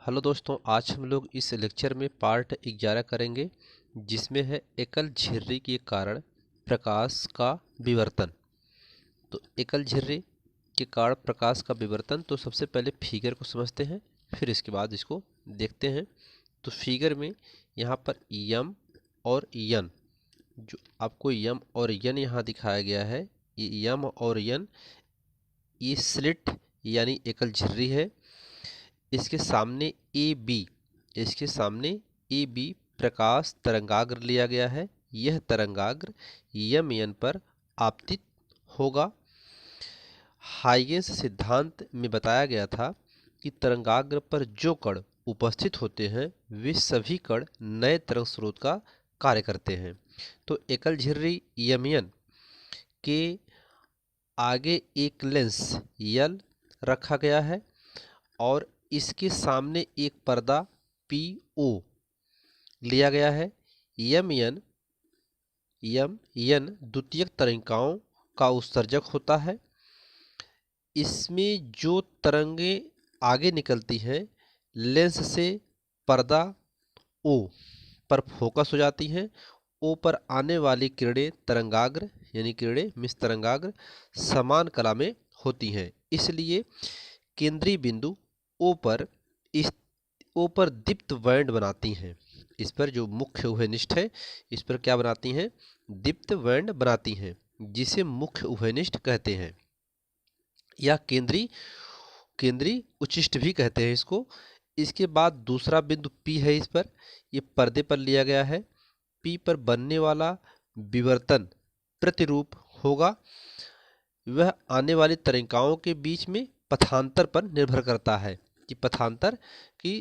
Hello दोस्तों, आज हम लोग इस लेक्चर में पार्ट 11 करेंगे जिसमें है एकल झिर्री के कारण प्रकाश का विवर्तन। तो एकल झिर्री के कारण प्रकाश का विवर्तन, तो सबसे पहले फिगर को समझते हैं, फिर इसके बाद इसको देखते हैं। तो फिगर में यहाँ पर यम और यन, जो आपको यम और यन यहाँ दिखाया गया है, ये यम और यन ये स्लिट यानी एकल झिर्री है। इसके सामने ए बी इसके सामने ए बी प्रकाश तरंगाग्र लिया गया है। यह तरंगाग्र यम एन पर आपतित होगा। हाइगेंस सिद्धांत में बताया गया था कि तरंगाग्र पर जो कण उपस्थित होते हैं वे सभी कण नए तरंग स्रोत का कार्य करते हैं। तो एकल झिर्री यमयन के आगे एक लेंस यल रखा गया है और इसके सामने एक पर्दा PO लिया गया है। यम यन द्वितीयक तरंगिकाओं का उत्सर्जक होता है। इसमें जो तरंगें आगे निकलती हैं लेंस से पर्दा O पर फोकस हो जाती हैं। O पर आने वाली किरणें तरंगाग्र यानी किरणें मिस तरंगाग्र समान कला में होती हैं। इसलिए केंद्रीय बिंदु O पर दीप्त बैंड बनाती हैं। इस पर जो मुख्य उभयनिष्ठ है इस पर क्या बनाती हैं? दीप्त बैंड बनाती हैं, जिसे मुख्य उभयनिष्ठ कहते हैं या केंद्रीय उच्चिष्ट भी कहते हैं इसको। इसके बाद दूसरा बिंदु P है, इस पर ये पर्दे पर लिया गया है। P पर बनने वाला विवर्तन प्रतिरूप होगा। वह आने वाली तरंगिकाओं के बीच में पथांतर पर निर्भर करता है कि पथांतर की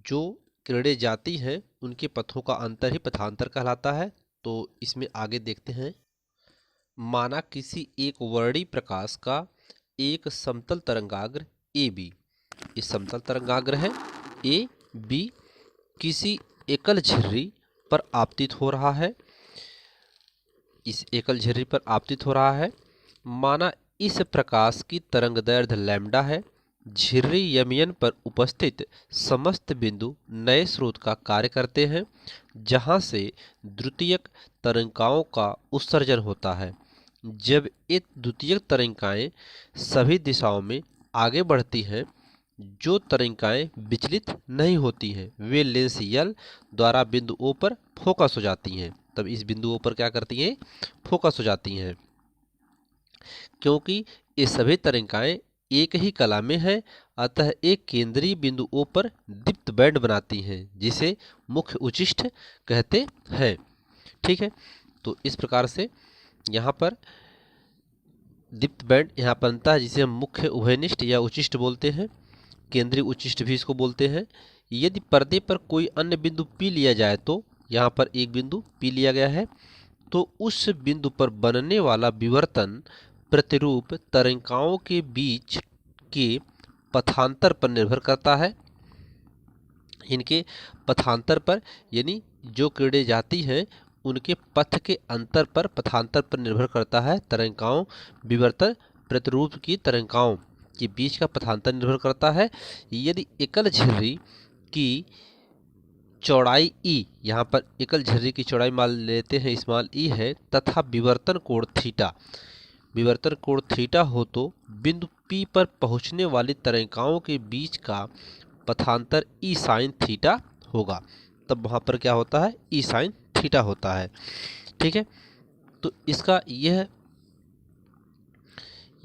जो किरणें जाती हैं उनके पथों का अंतर ही पथांतर कहलाता है। तो इसमें आगे देखते हैं। माना किसी एक वर्णी प्रकाश का एक समतल तरंगाग्र AB, इस समतल तरंगाग्र है AB किसी एकल झिर्री पर आपतित हो रहा है। इस एकल झिर्री पर आपतित हो रहा है। माना इस प्रकाश की तरंगदैर्ध्य लैम्डा है। झिर्री यमयन पर उपस्थित समस्त बिंदु नए स्रोत का कार्य करते हैं जहां से द्वितीयक तरंगिकाओं का उत्सर्जन होता है। जब ये द्वितीयक तरंगिकाएं सभी दिशाओं में आगे बढ़ती हैं, जो तरंगिकाएं विचलित नहीं होती हैं वे लेंस यल द्वारा बिंदु O पर फोकस हो जाती हैं। तब इस बिंदु O पर क्या करती हैं? फोकस हो जाती हैं। क्योंकि ये सभी तरंगिकाएं एक ही कला में है, अतः एक केंद्रीय बिंदु O पर दीप्त बैंड बनाती हैं, जिसे मुख्य उच्चिष्ठ कहते हैं। ठीक है, तो इस प्रकार से यहाँ पर दीप्त बैंड यहाँ बनता है, जिसे हम मुख्य उभयनिष्ठ या उच्चिष्ठ बोलते हैं। केंद्रीय उच्चिष्ठ भी इसको बोलते हैं। यदि पर्दे पर कोई अन्य बिंदु P लिया जाए, तो यहाँ पर एक बिंदु P लिया गया है, तो उस बिंदु पर बनने वाला विवर्तन प्रतिरूप तरंगिकाओं के बीच के पथांतर पर निर्भर करता है। इनके पथांतर पर यानी जो किरणें जाती हैं उनके पथ के अंतर पर पथांतर पर निर्भर करता है। तरंगिकाओं विवर्तन प्रतिरूप की तरंगिकाओं के बीच का पथांतर निर्भर करता है। यदि एकल झिर्री की चौड़ाई E, यहाँ पर एकल झिर्री की चौड़ाई मान लेते हैं स्मॉल e है, तथा विवर्तन कोण थीटा हो, तो बिंदु P पर पहुंचने वाली तरंगिकाओं के बीच का पथांतर E साइन थीटा होगा। तब वहां पर क्या होता है? E साइन थीटा होता है। ठीक है, तो इसका यह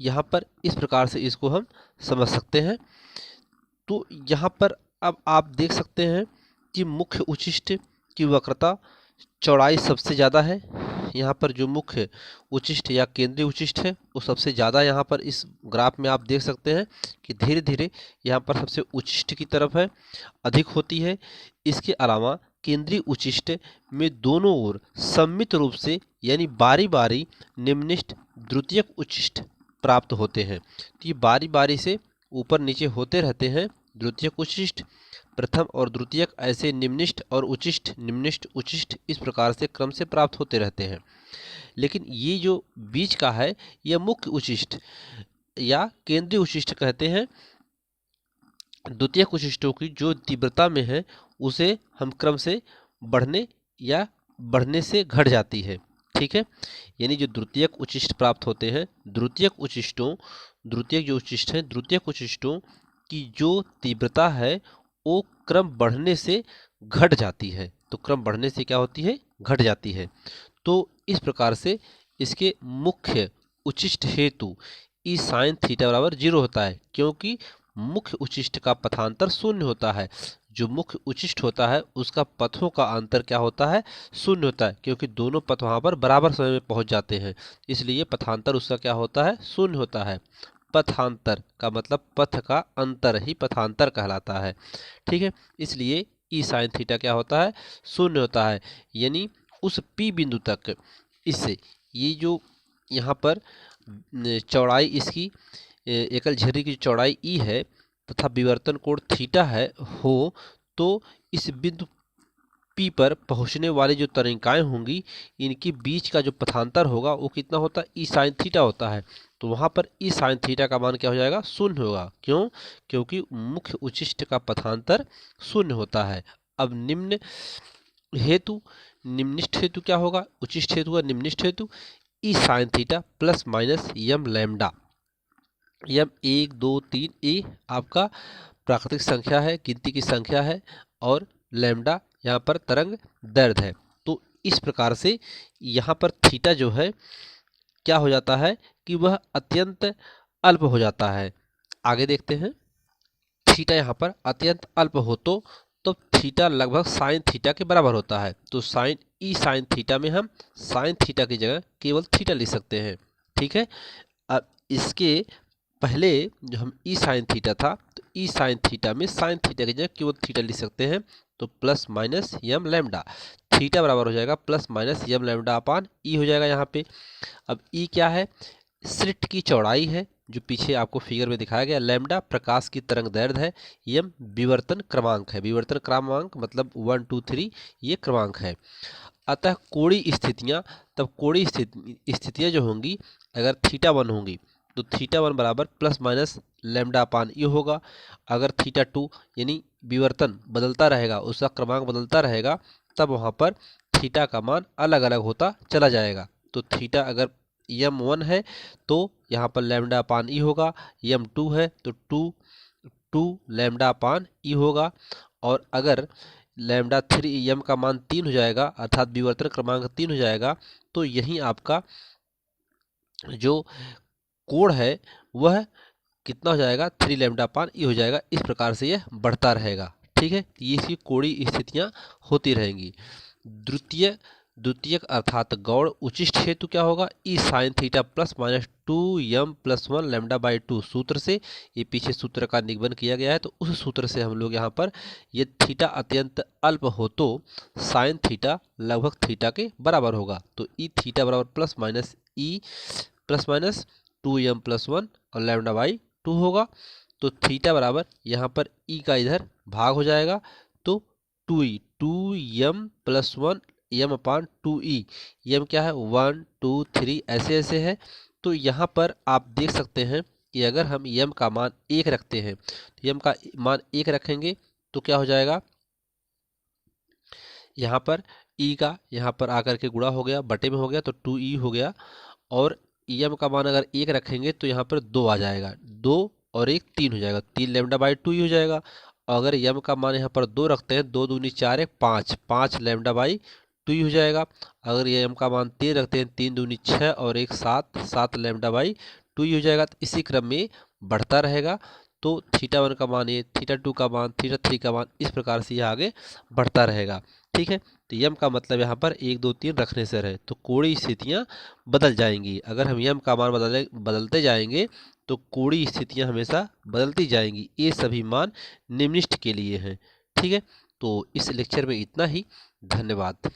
यहाँ पर इस प्रकार से इसको हम समझ सकते हैं। तो यहाँ पर अब आप देख सकते हैं कि मुख्य उच्चिष्ठ की वक्रता चौड़ाई सबसे ज़्यादा है। यहाँ पर जो मुख्य उच्चिष्ठ या केंद्रीय उच्चिष्ठ है वो सबसे ज़्यादा यहाँ पर इस ग्राफ में आप देख सकते हैं कि धीरे धीरे यहाँ पर सबसे उच्चिष्ठ की तरफ है, अधिक होती है। इसके अलावा केंद्रीय उच्चिष्ठ में दोनों ओर सम्मित रूप से यानी बारी बारी निम्निष्ठ द्वितीयक उच्चिष्ठ प्राप्त होते हैं। तो ये बारी बारी से ऊपर नीचे होते रहते हैं। द्वितीयक उच्चिष्ठ, प्रथम और द्वितीयक, ऐसे निम्निष्ठ और उच्चिष्ठ, निम्निष्ठ उच्चिष्ठ, इस प्रकार से क्रम से प्राप्त होते रहते हैं। लेकिन ये जो बीच का है यह मुख्य उच्चिष्ठ या केंद्रीय उच्चिष्ठ कहते हैं। द्वितीयक उच्छिष्टों की जो तीव्रता में है उसे हम क्रम से बढ़ने या बढ़ने से घट जाती है। ठीक है, यानी जो द्वितीयक उच्छिष्ट प्राप्त होते हैं, द्वितीयक उच्छिष्टों की जो तीव्रता है वो क्रम बढ़ने से घट जाती है। तो क्रम बढ़ने से क्या होती है, घट जाती है। तो इस प्रकार से इसके मुख्य उच्छिष्ट हेतु ई साइन थीटा बराबर 0 होता है, क्योंकि मुख्य उच्छिष्ट का पथांतर शून्य होता है। जो मुख्य उच्छिष्ट होता है उसका पथों का अंतर क्या होता है, शून्य होता है, क्योंकि दोनों पथ वहां पर बराबर समय में पहुंच जाते हैं, इसलिए पथांतर उसका क्या होता है, शून्य होता है। पथांतर का मतलब पथ का अंतर ही पथांतर कहलाता है। ठीक है, इसलिए ई साइन थीटा क्या होता है, शून्य होता है। यानी उस पी बिंदु तक इससे ये जो यहाँ पर चौड़ाई इसकी एकल झिर्री की चौड़ाई ई है तथा विवर्तन कोण थीटा है हो, तो इस बिंदु पी पर पहुंचने वाली जो तरंगिकाएं होंगी इनके बीच का जो पथांतर होगा वो कितना होता है, ई साइन थीटा होता है। तो वहां पर ई साइन थीटा का मान क्या हो जाएगा, शून्य होगा। क्यों, क्योंकि मुख्य उच्छिष्ट का पथांतर शून्य होता है। अब हेतु निम्निष्ठ हेतु क्या होगा, उच्छिष्ट हेतु का निम्निष्ठ हेतु ई साइन थीटा प्लस माइनस यम लैम्डा। यम 1 2 3 ए आपका प्राकृतिक संख्या है, गिनती की संख्या है, और लैम्डा यहाँ पर तरंग दैर्ध्य है। तो इस प्रकार से यहाँ पर थीटा जो है क्या हो जाता है कि वह अत्यंत अल्प हो जाता है। आगे देखते हैं, थीटा यहाँ पर अत्यंत अल्प हो तो थीटा लगभग साइन थीटा के बराबर होता है। तो साइन थीटा में हम साइन थीटा की जगह केवल थीटा लिख सकते हैं। ठीक है, अब इसके पहले जो हम ई साइन थीटा था, तो ई साइन थीटा में साइन थीटा की जगह केवल थीटा लिख सकते हैं। तो प्लस माइनस यम लैम्डा, थीटा बराबर हो जाएगा प्लस माइनस यम लैम्डा अपान ई हो जाएगा यहाँ पे। अब ई क्या है, स्लिट की चौड़ाई है जो पीछे आपको फिगर में दिखाया गया। लैम्डा प्रकाश की तरंग दैर्ध्य है। यम विवर्तन क्रमांक है, विवर्तन क्रमांक मतलब 1 2 3 ये क्रमांक है। अतः कोणीय स्थितियां, तब कोणीय स्थितियां जो होंगी अगर थीटा 1 होंगी तो थीटा 1 बराबर प्लस माइनस लैम्डा अपान ये होगा। अगर थीटा 2 यानी विवर्तन बदलता रहेगा, उसका क्रमांक बदलता रहेगा, तब वहां पर थीटा का मान अलग अलग होता चला जाएगा। तो थीटा अगर यम 1 है तो यहाँ पर लैम्डा अपान ई होगा, यम 2 है तो टू लैम्डा अपान ई होगा, और अगर लैम्डा 3 यम का मान 3 हो जाएगा अर्थात विवर्तन क्रमांक 3 हो जाएगा, तो यही आपका जो कोण है वह कितना हो जाएगा, 3 लैम्डा अपान ई हो जाएगा। इस प्रकार से यह बढ़ता रहेगा। ठीक है, ये इसकी कोणीय स्थितियां होती रहेंगी। द्वितीय द्वितीयक अर्थात गौड़ उच्छिष्ट हेतु क्या होगा, E sine theta plus minus 2 M plus 1 lambda by 2 सूत्र से, ये पीछे सूत्र का निगमन किया गया है, तो उस सूत्र से हम लोग यहाँ पर ये थीटा अत्यंत अल्प हो तो साइन थीटा लगभग थीटा के बराबर होगा। तो ई थीटा बराबर प्लस माइनस 2 यम प्लस 1 और लैम्डा बाई 2 होगा। तो थीटा बराबर यहाँ पर ई का इधर भाग हो जाएगा, तो 2 यम प्लस 1 यम अपान 2 ई। यम क्या है, 1 2 3 ऐसे ऐसे है। तो यहाँ पर आप देख सकते हैं कि अगर हम यम का मान 1 रखते हैं, तो यम का मान 1 रखेंगे तो क्या हो जाएगा, यहाँ पर ई का यहाँ पर आकर के गुणा हो गया, बटे में हो गया, तो 2 ई हो गया। और यम का मान अगर 1 रखेंगे तो यहाँ पर 2 आ जाएगा, 2 और 1 3 हो जाएगा, 3 लैम्डा बाई 2 ई हो जाएगा। और अगर यम का मान यहाँ पर 2 रखते हैं, 2 दूनी 4 1 5, 5 लैम्डा बाई 2 ई हो जाएगा। अगर ये यम का मान 3 रखते हैं, 3 दूनी 6 और 1 7, 7 लैम्डा बाई 2 ई हो जाएगा। तो इसी क्रम में बढ़ता रहेगा। तो थीटा 1 का मान ये, थीटा 2 का मान, थीटा 3 का मान, इस प्रकार से ये आगे बढ़ता रहेगा। ठीक है, तो यम का मतलब यहाँ पर 1 2 3 रखने से रहे तो कोणीय स्थितियाँ बदल जाएंगी। अगर हम यम का मान बदलते जाएंगे तो कोणीय स्थितियाँ हमेशा बदलती जाएंगी। ये सभी मान निम्निष्ठ के लिए हैं। ठीक है, तो इस लेक्चर में इतना ही। धन्यवाद।